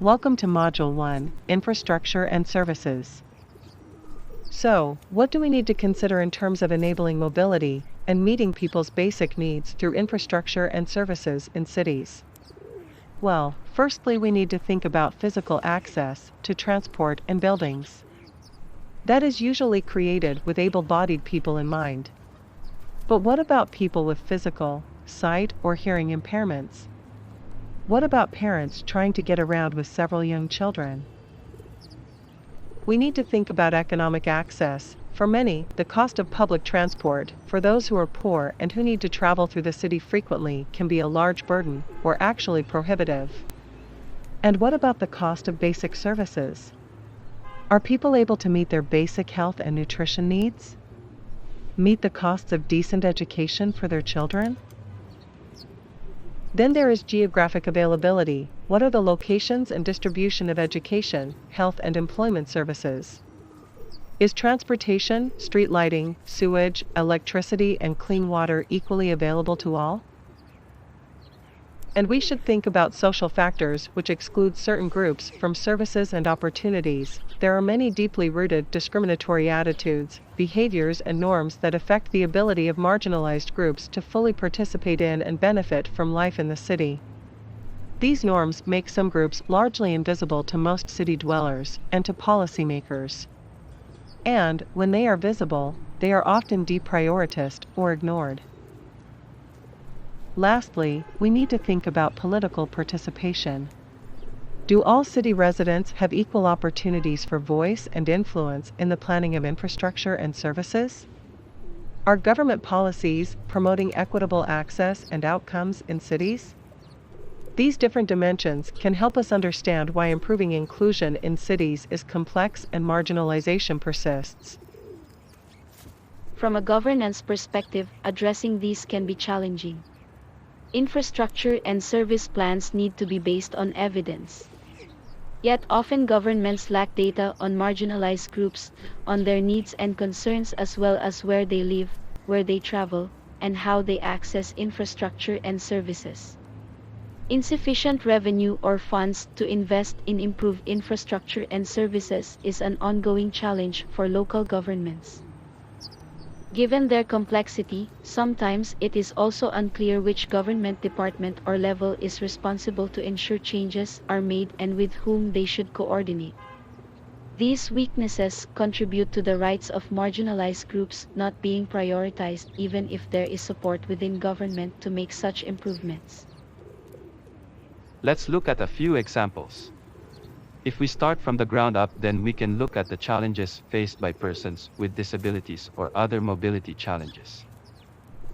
Welcome to Module 1, Infrastructure and Services. So, what do we need to consider in terms of enabling mobility and meeting people's basic needs through infrastructure and services in cities? Well, firstly, we need to think about physical access to transport and buildings. That is usually created with able-bodied people in mind. But what about people with physical, sight, or hearing impairments? What about parents trying to get around with several young children? We need to think about economic access. For many, the cost of public transport, for those who are poor and who need to travel through the city frequently, can be a large burden, or actually prohibitive. And what about the cost of basic services? Are people able to meet their basic health and nutrition needs? Meet the costs of decent education for their children? Then there is geographic availability. What are the locations and distribution of education, health and employment services? Is transportation, street lighting, sewage, electricity and clean water equally available to all? And we should think about social factors which exclude certain groups from services and opportunities. There are many deeply rooted discriminatory attitudes, behaviors and norms that affect the ability of marginalized groups to fully participate in and benefit from life in the city. These norms make some groups largely invisible to most city dwellers and to policymakers. And, when they are visible, they are often deprioritized or ignored. Lastly, we need to think about political participation. Do all city residents have equal opportunities for voice and influence in the planning of infrastructure and services? Are government policies promoting equitable access and outcomes in cities? These different dimensions can help us understand why improving inclusion in cities is complex and marginalization persists. From a governance perspective, addressing these can be challenging. Infrastructure and service plans need to be based on evidence. Yet often governments lack data on marginalized groups, on their needs and concerns as well as where they live, where they travel, and how they access infrastructure and services. Insufficient revenue or funds to invest in improved infrastructure and services is an ongoing challenge for local governments. Given their complexity, sometimes it is also unclear which government department or level is responsible to ensure changes are made and with whom they should coordinate. These weaknesses contribute to the rights of marginalized groups not being prioritized even if there is support within government to make such improvements. Let's look at a few examples. If we start from the ground up, then we can look at the challenges faced by persons with disabilities or other mobility challenges.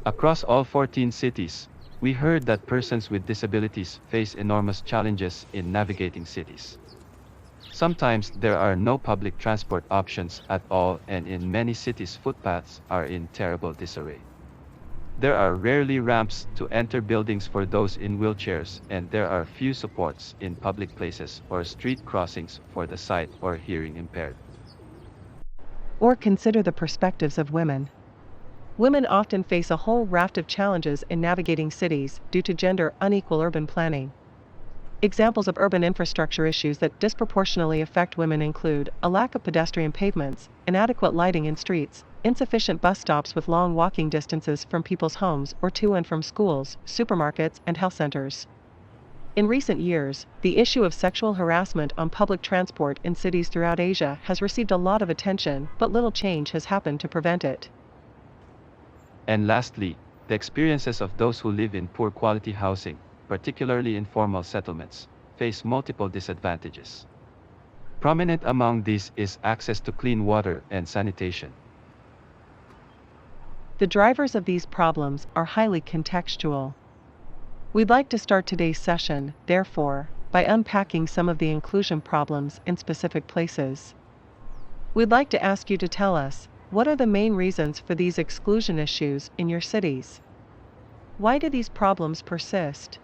Across all 14 cities, we heard that persons with disabilities face enormous challenges in navigating cities. Sometimes there are no public transport options at all, and in many cities footpaths are in terrible disarray. There are rarely ramps to enter buildings for those in wheelchairs, and there are few supports in public places or street crossings for the sight or hearing impaired. Or consider the perspectives of women. Women often face a whole raft of challenges in navigating cities due to gender unequal urban planning. Examples of urban infrastructure issues that disproportionately affect women include a lack of pedestrian pavements, inadequate lighting in streets, insufficient bus stops with long walking distances from people's homes or to and from schools, supermarkets, and health centers. In recent years, the issue of sexual harassment on public transport in cities throughout Asia has received a lot of attention, but little change has happened to prevent it. And lastly, the experiences of those who live in poor quality housing, particularly informal settlements, face multiple disadvantages. Prominent among these is access to clean water and sanitation. The drivers of these problems are highly contextual. We'd like to start today's session, therefore, by unpacking some of the inclusion problems in specific places. We'd like to ask you to tell us, what are the main reasons for these exclusion issues in your cities? Why do these problems persist?